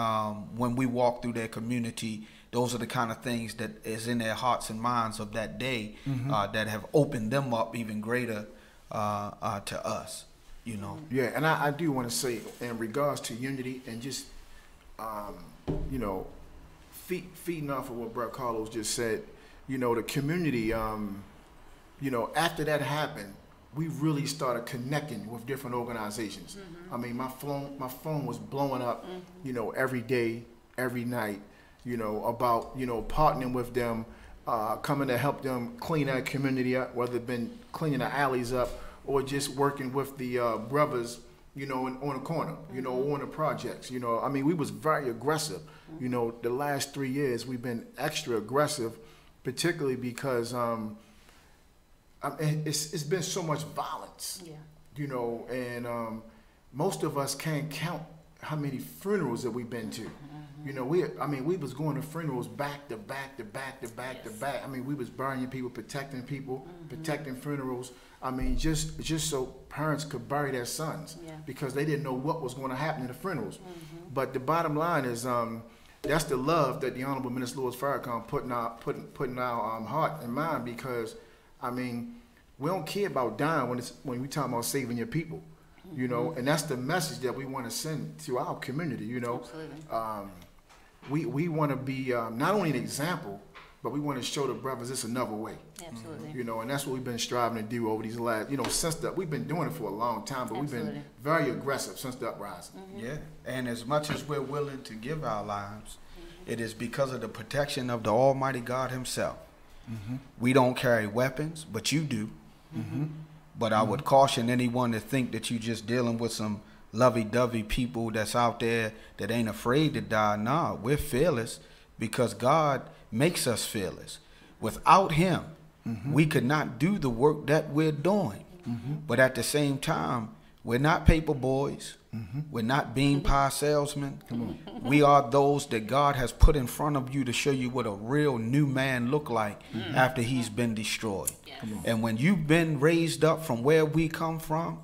when we walk through their community, those are the kind of things that is in their hearts and minds of that day that have opened them up even greater to us, you know. Yeah, and I do want to say in regards to unity and just, you know, feeding off of what Brother Carlos just said, you know, the community, you know, after that happened, we really started connecting with different organizations. I mean, my phone was blowing up, you know, every day, every night, you know, about, you know, partnering with them, coming to help them clean that community up, whether it been cleaning the alleys up or just working with the brothers, you know, on the corner, you know, on the projects. You know, I mean, we was very aggressive. You know, the last 3 years we've been extra aggressive, particularly because it's been so much violence. Yeah. You know, and most of us can't count how many funerals that we've been to. You know, we was going to funerals back to back to back to back to back. I mean, we was burying people, protecting people, protecting funerals. I mean, just so parents could bury their sons because they didn't know what was going to happen in the funerals. But the bottom line is, that's the love that the Honorable Minister Louis Farrakhan put in our heart and mind, because, I mean, we don't care about dying when we talk about saving your people. You know, and that's the message that we want to send to our community. You know, we want to be not only an example, but we want to show the brothers it's another way. Absolutely. You know, and that's what we've been striving to do over these last, you know, since we've been doing it for a long time, but we've been very aggressive since the uprising. Yeah, and as much as we're willing to give our lives, it is because of the protection of the Almighty God Himself. We don't carry weapons, but you do. But I would caution anyone to think that you're just dealing with some lovey-dovey people that's out there that ain't afraid to die. Nah, we're fearless because God makes us fearless. Without Him, we could not do the work that we're doing. But at the same time, we're not paper boys. We're not bean pie salesmen. We are those that God has put in front of you to show you what a real new man look like after he's been destroyed. And when you've been raised up from where we come from,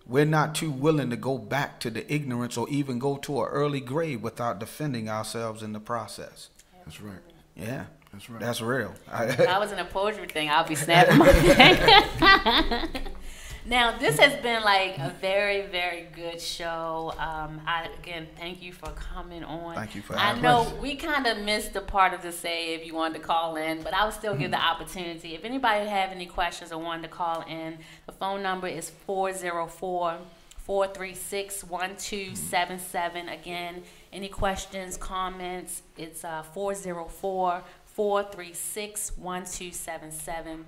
we're not too willing to go back to the ignorance or even go to an early grave without defending ourselves in the process. That's right. Yeah. That's right. That's real. If I was in a poetry thing, I'll be snapping my neck. Now, this has been like a very, very good show. Again, thank you for coming on. Thank you for having us. I know us. we kind of missed the part of the say if you wanted to call in, but I would still give the opportunity. If anybody have any questions or wanted to call in, the phone number is 404-436-1277. Again, any questions, comments, it's 404-436-1277.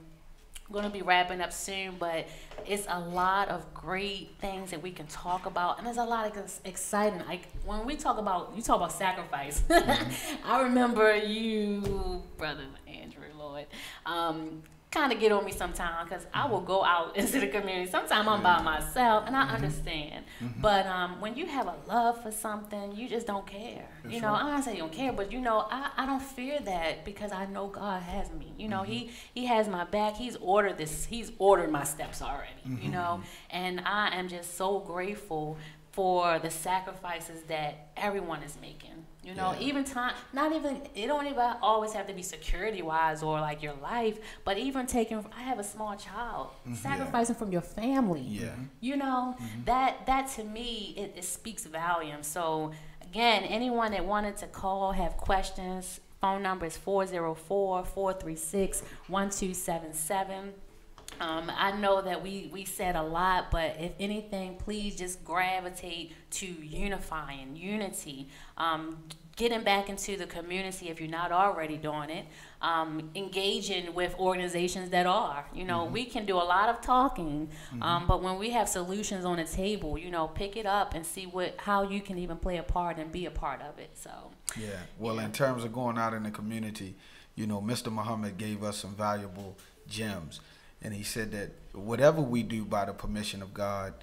going to be wrapping up soon, but it's a lot of great things that we can talk about, and there's a lot of exciting. Like when we talk about, you talk about sacrifice. I remember you, brother Andrew Lloyd, kind of get on me sometimes because I will go out into the community. Sometimes I'm by myself, and I understand. But when you have a love for something, you just don't care. That's you know, right. I don't say you don't care, but you know, I don't fear that because I know God has me. You know, He has my back. He's ordered this. He's ordered my steps already. You know, and I am just so grateful for the sacrifices that everyone is making. You know, even time, not even, it don't even always have to be security wise or like your life, but even taking, I have a small child, sacrificing from your family. You know, that to me, it speaks volumes. So again, anyone that wanted to call, have questions, phone number is 404-436-1277. I know that we said a lot, but if anything, please just gravitate to unifying, unity, getting back into the community if you're not already doing it, engaging with organizations that are. You know, we can do a lot of talking, but when we have solutions on the table, you know, pick it up and see how you can even play a part and be a part of it. So well, in terms of going out in the community, you know, Mr. Muhammad gave us some valuable gems. And he said that whatever we do by the permission of God,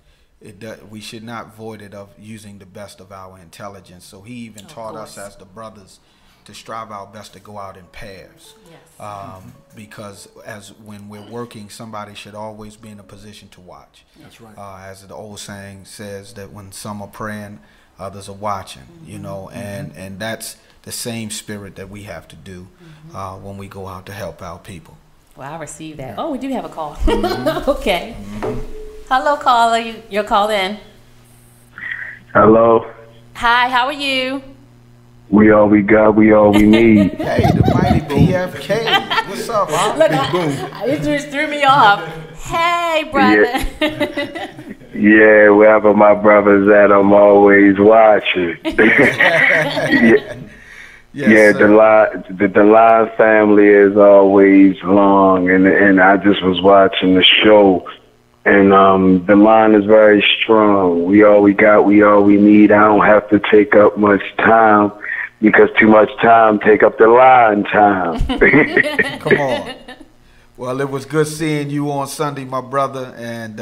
we should not void it of using the best of our intelligence. So he even taught us as the brothers to strive our best to go out in pairs. Because when we're working, somebody should always be in a position to watch. That's right. As the old saying says, that when some are praying, others are watching. You know, and that's the same spirit that we have to do when we go out to help our people. Well, I received that. Oh, we do have a call. Okay. Hello, caller. You're called in. Hello. Hi, how are you? We all we got, we all we need. Hey, the mighty BFK. What's up, huh? Look, it just threw me off. Hey, brother. Yeah, wherever my brother's at, I'm always watching. Yes, the line family is always long, and I just was watching the show, and the line is very strong. We all we got, we all we need. I don't have to take up much time because too much time take up the line time. Come on. Well, it was good seeing you on Sunday, my brother, and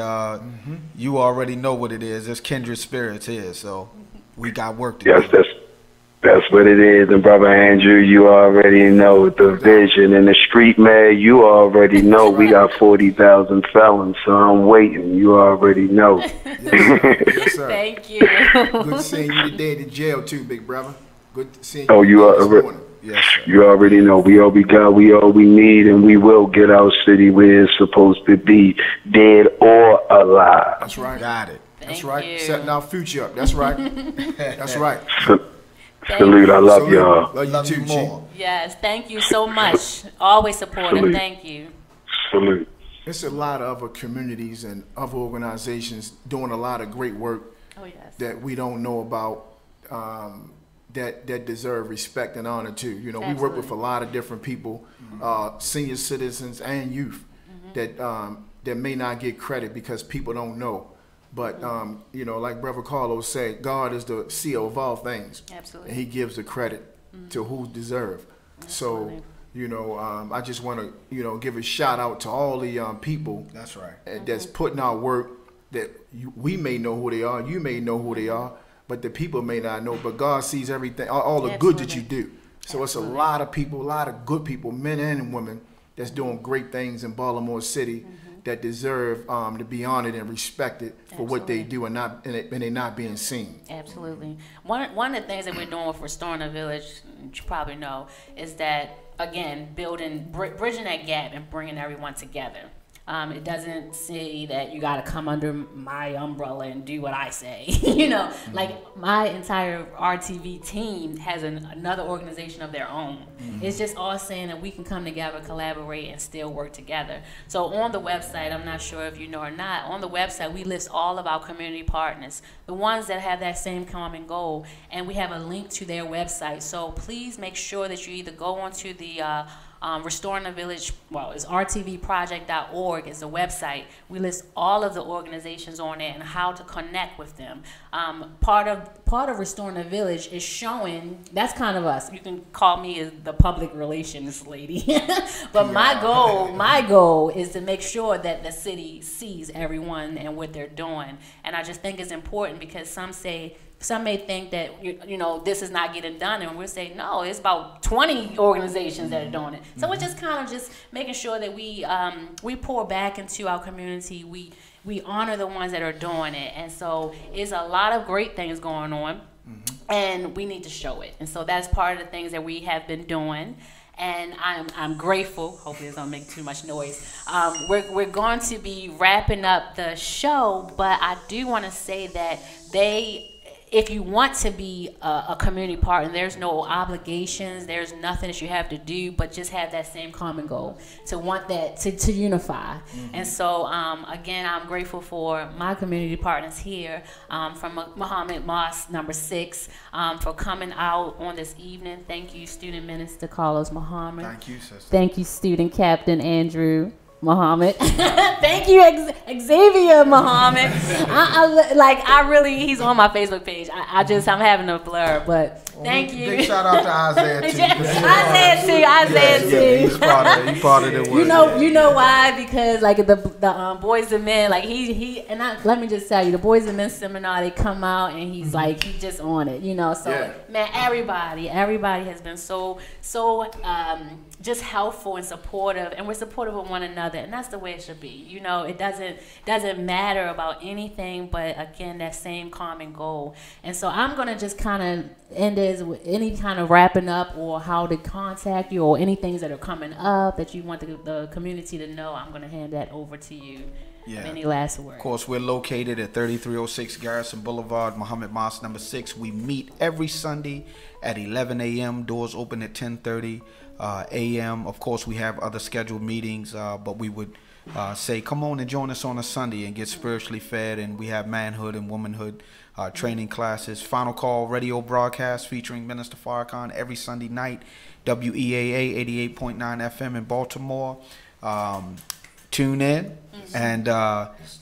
you already know what it is. It's kindred spirits here, so we got work to do. Yes, that's what it is. And Brother Andrew, you already know the vision. And the street man, you already know we got 40,000 felons, so I'm waiting. You already know. Yes, sir. Thank you. Good seeing you today in jail too, big brother. Good seeing you. Oh, you this morning. Yes, sir. You already know. We all we got, we all we need, and we will get our city where it's supposed to be, dead or alive. That's right. Got it. That's Thank right. you. Setting our future up. That's right. That's right. Salute. I love Salute. y'all. Love you too, Chief. Yes, thank you so much. Always supportive. Salute. Thank you. Salute. There's a lot of other communities and other organizations doing a lot of great work Oh, yes. that we don't know about, that deserve respect and honor too. You know, we work with a lot of different people, senior citizens and youth, that may not get credit because people don't know. But you know, like Brother Carlos said, God is the CEO of all things. Absolutely. And He gives the credit to who deserve. Absolutely. So, you know, I just want to, you know, give a shout out to all the people. That's right. That's putting out work that we may know who they are, you may know who they are, but the people may not know. But God sees everything, all the good that you do. So it's a lot of people, a lot of good people, men and women, that's doing great things in Baltimore City that deserve to be honored and respected for what they do, and they're not being seen. Absolutely. One of the things that we're doing with Restoring the Village, you probably know, is that, again, bridging that gap and bringing everyone together. It doesn't say that you got to come under my umbrella and do what I say. You know, like my entire RTV team has another organization of their own. It's just all saying that we can come together, collaborate, and still work together. So on the website, I'm not sure if you know or not, on the website we list all of our community partners, the ones that have that same common goal, and we have a link to their website. So please make sure that you either go onto the Restoring the Village, well, it's rtvproject.org is the website. We list all of the organizations on it and how to connect with them. Part of Restoring the Village is showing, that's kind of us. You can call me as the public relations lady. But my goal is to make sure that the city sees everyone and what they're doing. And I just think it's important because some may think that, you know, this is not getting done, and we'll say, no, it's about 20 organizations that are doing it. So we're just kind of just making sure that we pour back into our community. We honor the ones that are doing it. And so it's a lot of great things going on, and we need to show it. And so that's part of the things that we have been doing. And I'm grateful. Hopefully, it doesn't make too much noise. We're going to be wrapping up the show, but I do want to say that if you want to be a community partner, there's no obligations, there's nothing that you have to do, but just have that same common goal, to want that, to unify. And so, again, I'm grateful for my community partners here, from Muhammad Mosque number 6, for coming out on this evening. Thank you, Student Minister Carlos Muhammad. Thank you, sister. Thank you, Student Captain Andrew Muhammad. Thank you, Xavier Muhammad. He's on my Facebook page. I'm having a blur, but thank you. Big shout out to Isaiah too. Isaiah too. He's part of the work. You know why? Because like the Boys and Men, like let me just tell you, the Boys and Men seminar, they come out and he's like, he's just on it, you know. So man, everybody has been so just helpful and supportive, and we're supportive of one another, and that's the way it should be. You know, it doesn't matter about anything, but again, that same common goal. And so I'm gonna just kind of end this with any kind of wrapping up, or how to contact you, or any things that are coming up that you want the community to know. I'm gonna hand that over to you. Yeah. Any last words? Of course, we're located at 3306 Garrison Boulevard, Muhammad Mosque number 6. We meet every Sunday at 11 a.m. Doors open at 10:30 a.m. Of course, we have other scheduled meetings, but we would say, come on and join us on a Sunday and get spiritually fed. And we have manhood and womanhood training classes. Final Call radio broadcast featuring Minister Farrakhan every Sunday night. WEAA 88.9 FM in Baltimore. Tune in, and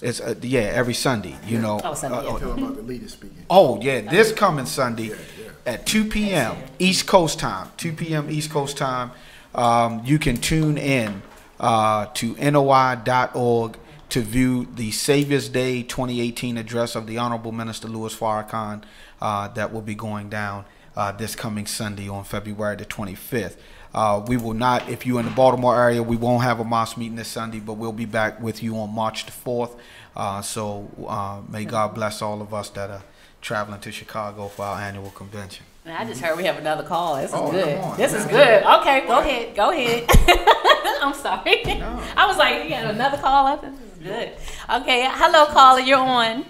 it's every Sunday. You know. Oh, Sunday. About the leader speaking. Oh yeah, this coming Sunday at 2 p.m. East Coast time. 2 p.m. East Coast time. You can tune in to NOI.org to view the Savior's Day 2018 address of the Honorable Minister Louis Farrakhan that will be going down this coming Sunday on February the 25th. We will not, if you're in the Baltimore area, we won't have a mosque meeting this Sunday, but we'll be back with you on March the 4th. So may God bless all of us that are traveling to Chicago for our annual convention. I just heard we have another call. This is good. This is good. Okay, go ahead. I'm sorry. No. I was like, you got another call up? This is good. Okay, hello, caller. You're on.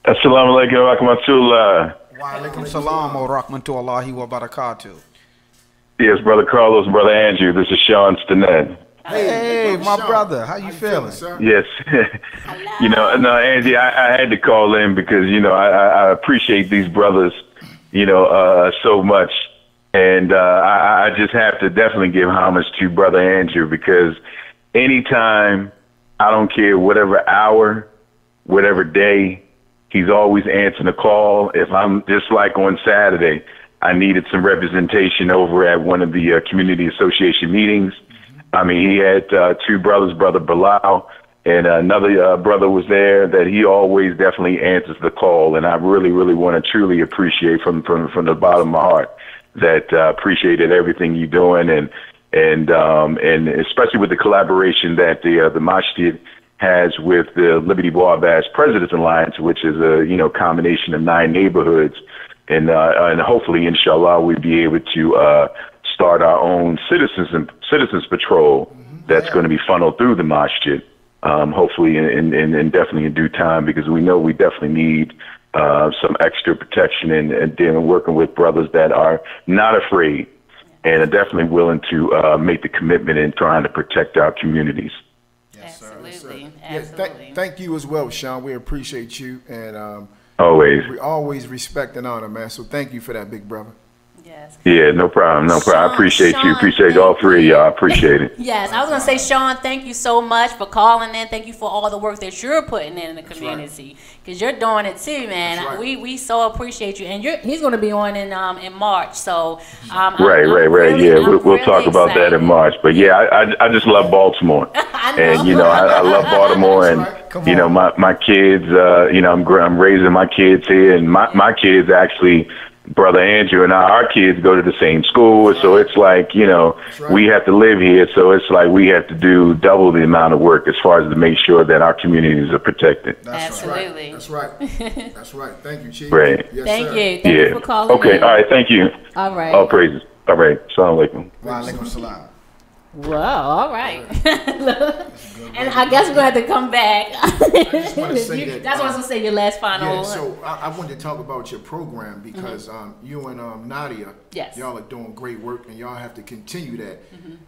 Assalamu alaikum wa rahmatullah. Wa alaikum salam wa rahmatullahi wa barakatuh. Yes, Brother Carlos and Brother Andrew. This is Sean Stinnett. Hey, my brother. How you feeling? Yes. You know, no, Angie, I had to call in because, you know, I appreciate these brothers, you know, so much. And I just have to definitely give homage to Brother Andrew, because anytime, I don't care whatever hour, whatever day, he's always answering a call. If I'm just like on Saturday, I needed some representation over at one of the community association meetings. I mean, he had two brothers, Brother Bilal, and another brother was there that he always definitely answers the call. And I really, really want to truly appreciate from the bottom of my heart that appreciated everything you're doing, and especially with the collaboration that the Masjid has with the Liberty Wabash Presidents Alliance, which is a combination of 9 neighborhoods, and hopefully, inshallah, we'll be able to start our own citizens patrol that's going to be funneled through the Masjid, hopefully and definitely in due time, because we know we definitely need some extra protection and dealing, working with brothers that are not afraid and are definitely willing to make the commitment in trying to protect our communities. Yes, absolutely. sir. Absolutely. Thank you as well, Sean. We appreciate you, and always. We always respect and honor, man. So thank you for that, big brother. Yes. Yes. Yeah, no problem. No problem. I appreciate you. Sean, Appreciate all three of y'all. I appreciate it. Yes, I was going to say, Sean, thank you so much for calling in. Thank you for all the work that you're putting in the community, because you're doing it too, man. Right. We so appreciate you. And he's going to be on in March. So Right. Really, Yeah, I'm we'll talk really about that in excited. March. But yeah, I just love Baltimore. I know. And you know, I love Baltimore, and Come you know, on. my kids. You know, I'm raising my kids here, and my kids actually, brother Andrew and our kids go to the same school. So it's like, you know, right. we have to live here. So it's like we have to do double the amount of work as far as to make sure that our communities are protected. That's Absolutely. Right. That's right. That's right. Thank you, Chief. Right. Yes, Thank sir. you. Thank you for calling Okay. in. All right. Thank you. All right. All praises. All right. Assalamu alaikum. Wa alaikum salam. Well, all right. And I guess we're going to have to come back. I just want to say that. That's what I was going to say, your last final. Yeah, so I wanted to talk about your program because you and Nadia, Yes. y'all are doing great work, and y'all have to continue that.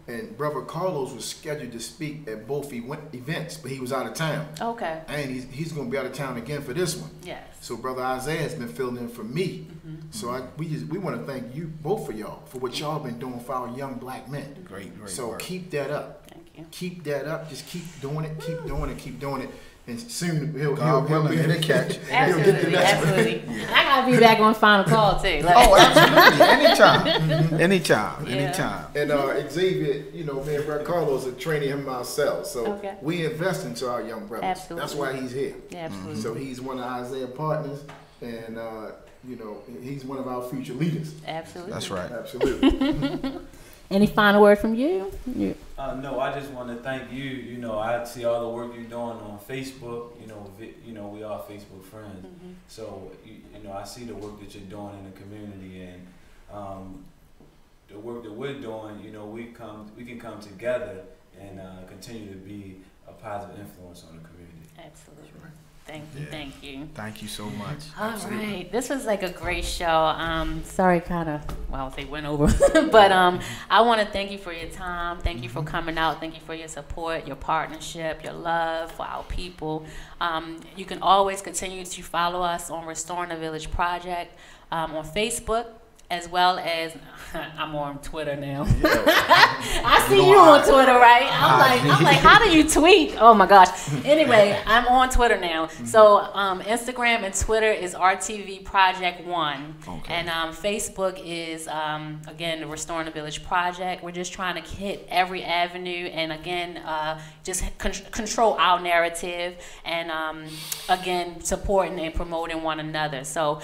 And Brother Carlos was scheduled to speak at both events, but he was out of town. Okay. And he's going to be out of town again for this one. Yes. So Brother Isaiah has been filling in for me. So we want to thank you, both of y'all, for what y'all been doing for our young black men. Great So work. keep that up. Thank you. Keep that up. Just keep doing it. Keep doing it. Keep doing it. And soon he'll willing, be it'll catch. and he'll get the Absolutely, next one. absolutely. And I gotta be back on final call too. Like, Oh, absolutely. Anytime. Anytime. And Xavier, you know, me and Brother Carlos are training him ourselves. So Okay. we invest into our young brothers. Absolutely. That's why he's here. Yeah, absolutely. So he's one of Isaiah's partners, and you know, he's one of our future leaders. Absolutely. That's right. Absolutely. Any final word from you? No, I just want to thank you. You know, I see all the work you're doing on Facebook. You know, we are Facebook friends. So, you know, I see the work that you're doing in the community, and the work that we're doing. You know, we can come together and continue to be a positive influence on the community. Absolutely. Thank you. Yeah. Thank you. Thank you so much. All right, this was like a great show. Sorry, kind of, well, I would say went over, but I want to thank you for your time. Thank you for coming out. Thank you for your support, your partnership, your love for our people. You can always continue to follow us on Restoring the Village Project on Facebook, as well as I'm on Twitter now. I see you on Twitter, right? I'm like, how do you tweet? Oh my gosh. Anyway, I'm on Twitter now. So Instagram and Twitter is RTV Project 1. Okay. And Facebook is again the Restoring the Village Project. We're just trying to hit every avenue, and again just control our narrative, and again supporting and promoting one another. So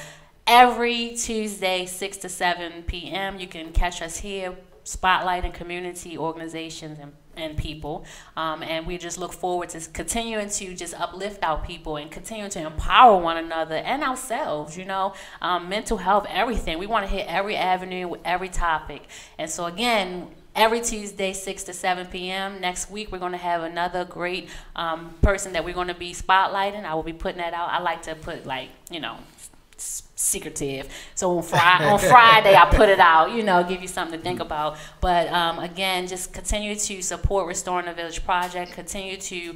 every Tuesday, 6 to 7 p.m., you can catch us here, spotlighting community organizations and people. And we just look forward to continuing to just uplift our people and continue to empower one another and ourselves, you know, mental health, everything. We want to hit every avenue, every topic. And so, again, every Tuesday, 6 to 7 p.m. Next week, we're going to have another great person that we're going to be spotlighting. I will be putting that out. I like to put, like, you know, secretive. So on Friday, I put it out, you know, give you something to think about. But again, just continue to support Restoring the Village Project. Continue to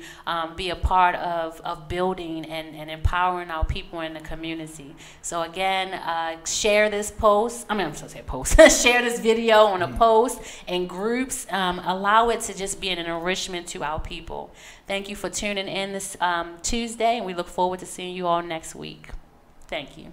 be a part of building and empowering our people in the community. So again, share this post. I'm supposed to say post. Share this video on a post in groups. Allow it to just be an enrichment to our people. Thank you for tuning in this Tuesday, and we look forward to seeing you all next week. Thank you.